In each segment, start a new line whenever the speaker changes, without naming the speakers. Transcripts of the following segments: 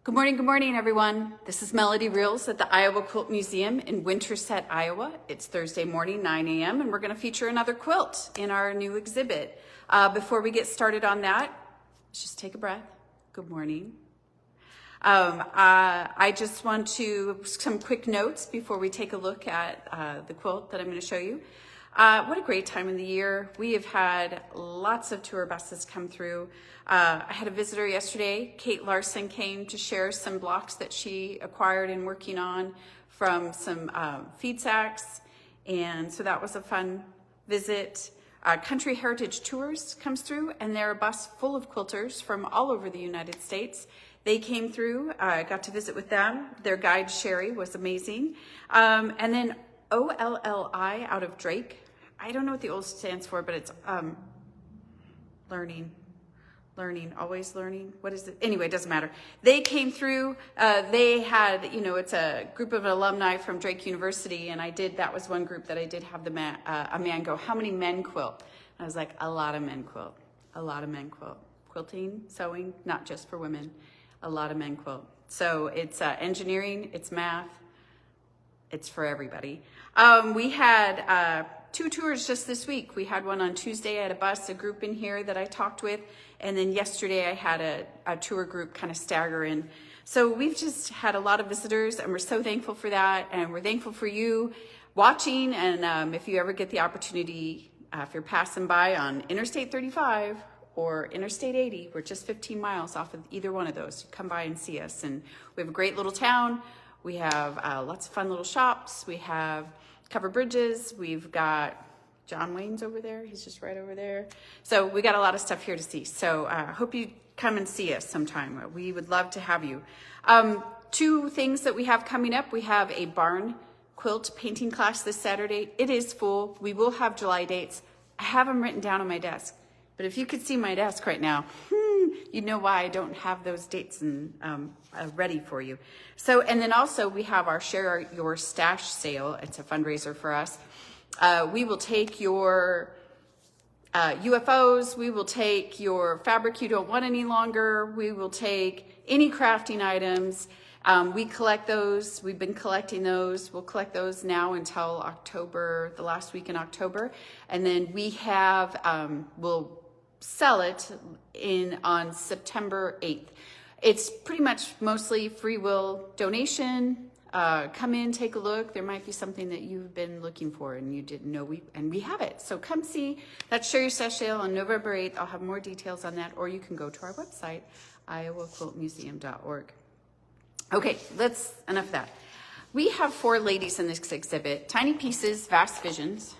Good morning, everyone. This is Melody Reels at the Iowa Quilt Museum in Winterset, Iowa. It's Thursday morning, 9 a.m., and we're going to feature another quilt in our new exhibit. Before we get started on that, let's just take a breath. Good morning. I just want some quick notes before we take a look at the quilt that I'm going to show you. What a great time of the year. We have had lots of tour buses come through. I had a visitor yesterday. Kate Larson came to share some blocks that she acquired and working on from some feed sacks. And so that was a fun visit. Country Heritage Tours comes through, and they're a bus full of quilters from all over the United States. They came through. I got to visit with them. Their guide, Sherry, was amazing. And then OLLI out of Drake. I don't know what the O stands for, but it's learning, always learning. What is it? Anyway, it doesn't matter. They came through. They had, it's a group of alumni from Drake University, and that was one group that I did have a man go, how many men quilt? I was like, a lot of men quilt. A lot of men quilt. Quilting, sewing, not just for women. A lot of men quilt. So it's engineering, it's math, it's for everybody. We had 2 tours just this week. We had one on Tuesday at a bus, a group in here that I talked with, and then yesterday I had a tour group kind of stagger in. So we've just had a lot of visitors, and we're so thankful for that, and we're thankful for you watching. And if you ever get the opportunity, if you're passing by on Interstate 35 or Interstate 80, we're just 15 miles off of either one of those. Come by and see us. And we have a great little town. We have lots of fun little shops. We have covered bridges. We've got John Wayne's over there. He's just right over there. So we got a lot of stuff here to see. So I hope you come and see us sometime. We would love to have you. 2 things that we have coming up. We have a barn quilt painting class this Saturday. It is full. We will have July dates. I have them written down on my desk. But if you could see my desk right now, you'd know why I don't have those dates ready for you. So, and then also we have our Share Your Stash sale. It's a fundraiser for us. We will take your UFOs. We will take your fabric you don't want any longer. We will take any crafting items. We collect those. We've been collecting those. We'll collect those now until October, the last week in October. And then we have, we'll sell it on September 8th. It's pretty much mostly free will donation. Come in, take a look. There might be something that you've been looking for and you didn't know we have it. So come see that Share Your Stash sale on November 8th. I'll have more details on that, or you can go to our website, iowaquiltmuseum.org. Okay, enough of that. We have 4 ladies in this exhibit. Tiny Pieces, Vast Visions.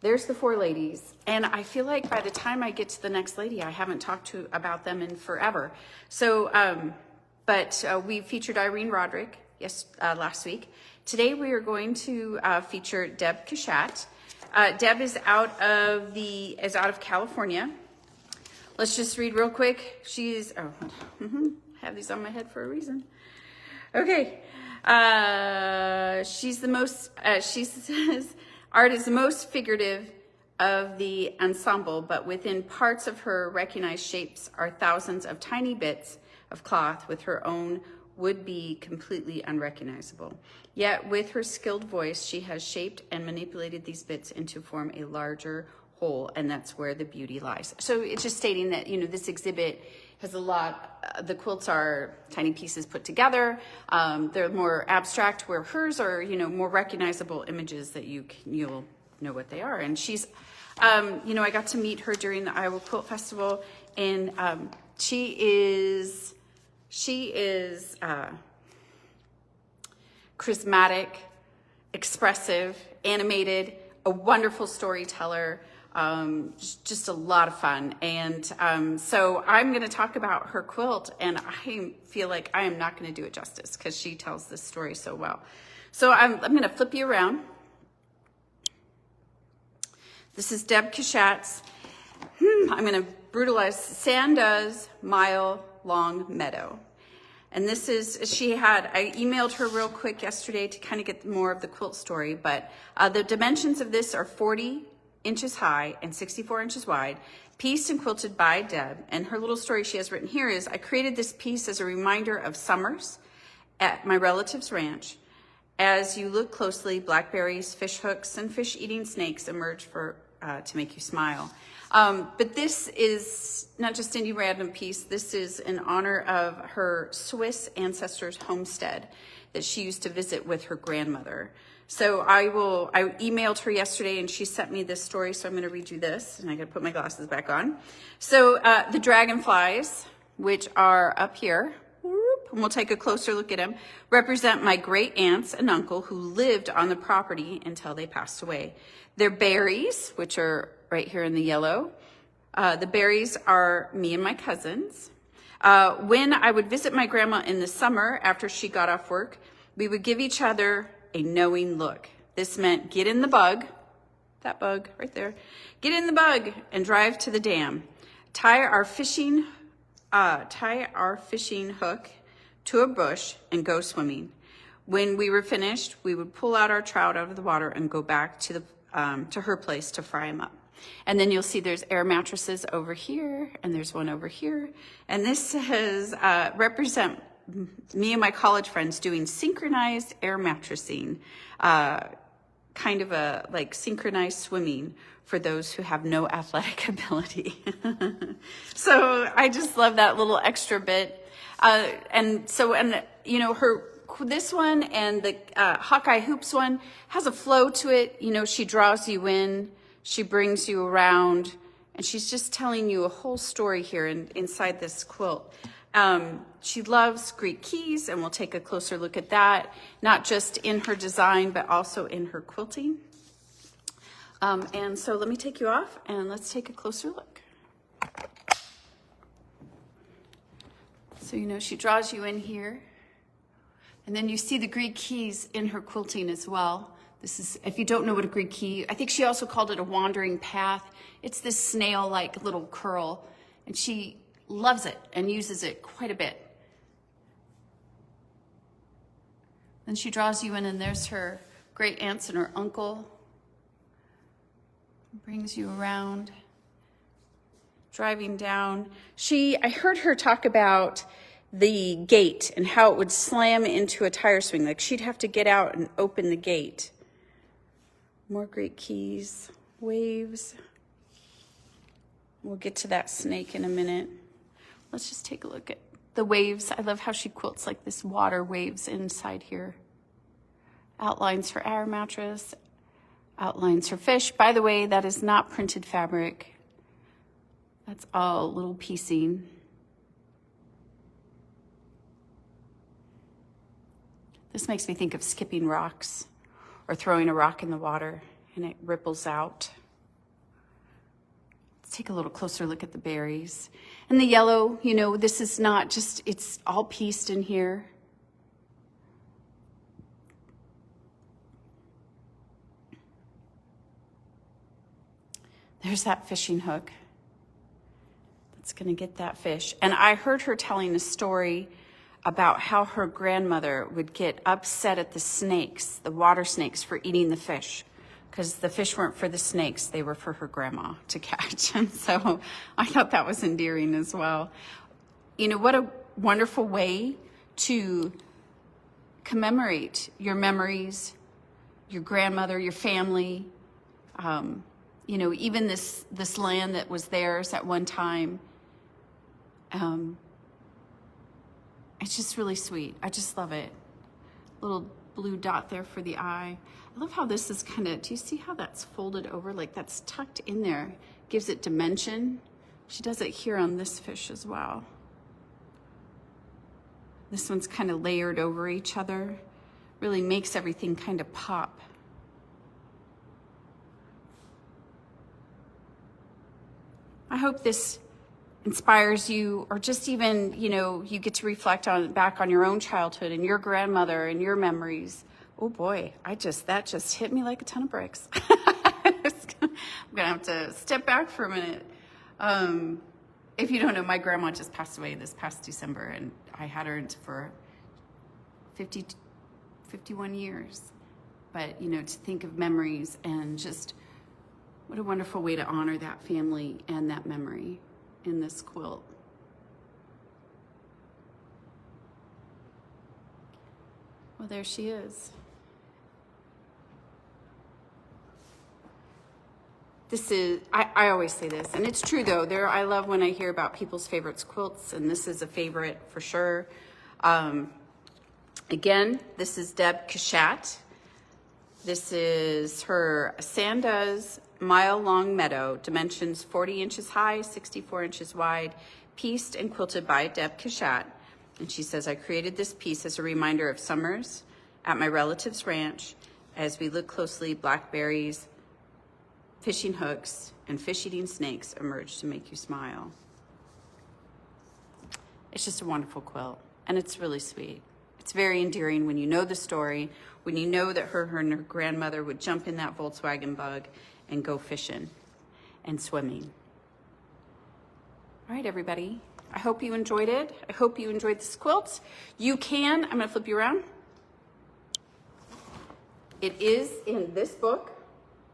There's the 4 ladies. And I feel like by the time I get to the next lady, I haven't talked about them in forever. So, we featured Irene Roderick last week. Today we are going to feature Deb Kashat. Deb is out of California. Let's just read real quick. She's, have these on my head for a reason. Okay. She says, art is the most figurative of the ensemble, but within parts of her recognized shapes are thousands of tiny bits of cloth with her own would be completely unrecognizable. Yet with her skilled voice, she has shaped and manipulated these bits into form a larger whole, and that's where the beauty lies. So it's just stating that, this exhibit has a lot, the quilts are tiny pieces put together. They're more abstract, where hers are, more recognizable images that you'll know what they are. And she's, I got to meet her during the Iowa Quilt Festival, and she is charismatic, expressive, animated, a wonderful storyteller. Just a lot of fun. And so I'm going to talk about her quilt, and I feel like I am not going to do it justice because she tells this story so well. So I'm going to flip you around. This is Deb Kashat's, I'm going to brutalize, Sanda's Mile Long Meadow. And this is, I emailed her real quick yesterday to kind of get more of the quilt story, but the dimensions of this are 40 inches high and 64 inches wide, pieced and quilted by Deb. And her little story she has written here is, I created this piece as a reminder of summers at my relative's ranch. As you look closely, blackberries, fish hooks, and fish-eating snakes emerge to make you smile. But this is not just any random piece. This is in honor of her Swiss ancestors' homestead that she used to visit with her grandmother. So I emailed her yesterday and she sent me this story. So I'm going to read you this, and I got to put my glasses back on. So the dragonflies, which are up here, and we'll take a closer look at them, represent my great aunts and uncle who lived on the property until they passed away. They're berries, which are right here in the yellow. The berries are me and my cousins. When I would visit my grandma in the summer after she got off work, we would give each other a knowing look. This meant get in the bug, that bug right there, get in the bug and drive to the dam. Tie our fishing hook to a bush and go swimming. When we were finished, we would pull out our trout out of the water and go back to her place to fry them up. And then you'll see there's air mattresses over here, and there's one over here. And this says, represent me and my college friends doing synchronized air mattressing, kind of a like synchronized swimming for those who have no athletic ability. So I just love that little extra bit. This one and the Hawkeye Hoops one has a flow to it. You know, she draws you in, she brings you around, and she's just telling you a whole story here inside this quilt. She loves Greek keys, and we'll take a closer look at that, not just in her design, but also in her quilting. And so let me take you off, and let's take a closer look. So, you know, she draws you in here. And then you see the Greek keys in her quilting as well. This is, if you don't know what a Greek key, I think she also called it a wandering path. It's this snail-like little curl, and she loves it and uses it quite a bit. Then she draws you in, and there's her great aunts and her uncle. Brings you around, driving down. I heard her talk about the gate and how it would slam into a tire swing. Like she'd have to get out and open the gate. More Greek keys, waves. We'll get to that snake in a minute. Let's just take a look at the waves. I love how she quilts like this water waves inside here. Outlines her air mattress, outlines her fish. By the way, that is not printed fabric. That's all little piecing. This makes me think of skipping rocks or throwing a rock in the water and it ripples out. Let's take a little closer look at the berries. And the yellow, you know, this is not just, it's all pieced in here. There's that fishing hook that's going to get that fish. And I heard her telling a story about how her grandmother would get upset at the snakes, the water snakes, for eating the fish, because the fish weren't for the snakes, they were for her grandma to catch. And so I thought that was endearing as well. You know, what a wonderful way to commemorate your memories, your grandmother, your family, you know, even this land that was theirs at one time. It's just really sweet. I just love it. Little blue dot there for the eye. I love how this is kind of, do you see how that's folded over? Like that's tucked in there. Gives it dimension. She does it here on this fish as well. This one's kind of layered over each other. Really makes everything kind of pop. I hope this inspires you, or just even, you know, you get to reflect back on your own childhood and your grandmother and your memories. Oh boy, that just hit me like a ton of bricks. I'm gonna have to step back for a minute. If you don't know, my grandma just passed away this past December, and I had her for 51 years. But, you know, to think of memories and just What a wonderful way to honor that family and that memory in this quilt. Well, there she is. This is, I always say this, and it's true though. I love when I hear about people's favorites quilts, and this is a favorite for sure. Again, this is Deb Cashat. This is her Sanda's Mile Long Meadow, dimensions 40 inches high, 64 inches wide, pieced and quilted by Deb Cashat. And she says, I created this piece as a reminder of summers at my relative's ranch as we look closely, blackberries, fishing hooks, and fish-eating snakes emerge to make you smile. It's just a wonderful quilt, and it's really sweet. It's very endearing when you know the story, when you know that her and her grandmother would jump in that Volkswagen Bug and go fishing and swimming. All right, everybody. I hope you enjoyed it. I hope you enjoyed this quilt. You can, I'm gonna flip you around. It is in this book,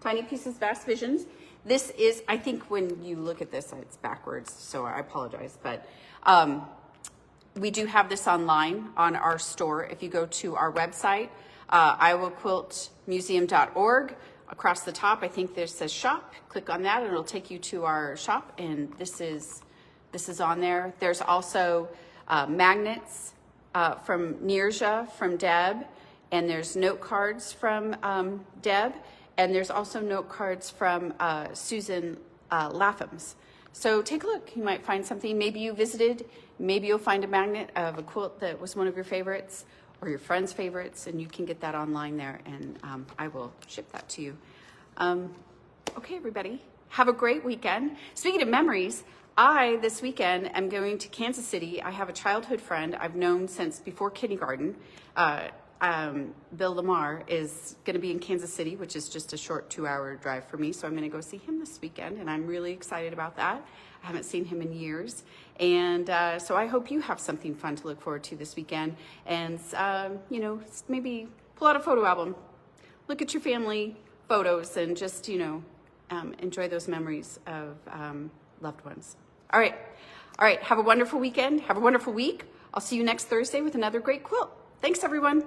Tiny Pieces, Vast Visions. This is, I think when you look at this, it's backwards, so I apologize, but we do have this online on our store. If you go to our website, iowaquiltmuseum.org, across the top, I think there says shop. Click on that and it'll take you to our shop, and this is on there. There's also magnets from Nirja, from Deb, and there's note cards from Deb, and there's also note cards from Susan Laphams. So take a look. You might find something. Maybe you visited. Maybe you'll find a magnet of a quilt that was one of your favorites or your friend's favorites, and you can get that online there, and I will ship that to you. Okay, everybody. Have a great weekend. Speaking of memories, this weekend, am going to Kansas City. I have a childhood friend I've known since before kindergarten. Bill Lamar is going to be in Kansas City, which is just a short 2-hour drive for me. So I'm going to go see him this weekend, and I'm really excited about that. I haven't seen him in years. And so I hope you have something fun to look forward to this weekend. And, maybe pull out a photo album, look at your family photos, and just, enjoy those memories of loved ones. All right. Have a wonderful weekend. Have a wonderful week. I'll see you next Thursday with another great quilt. Thanks, everyone.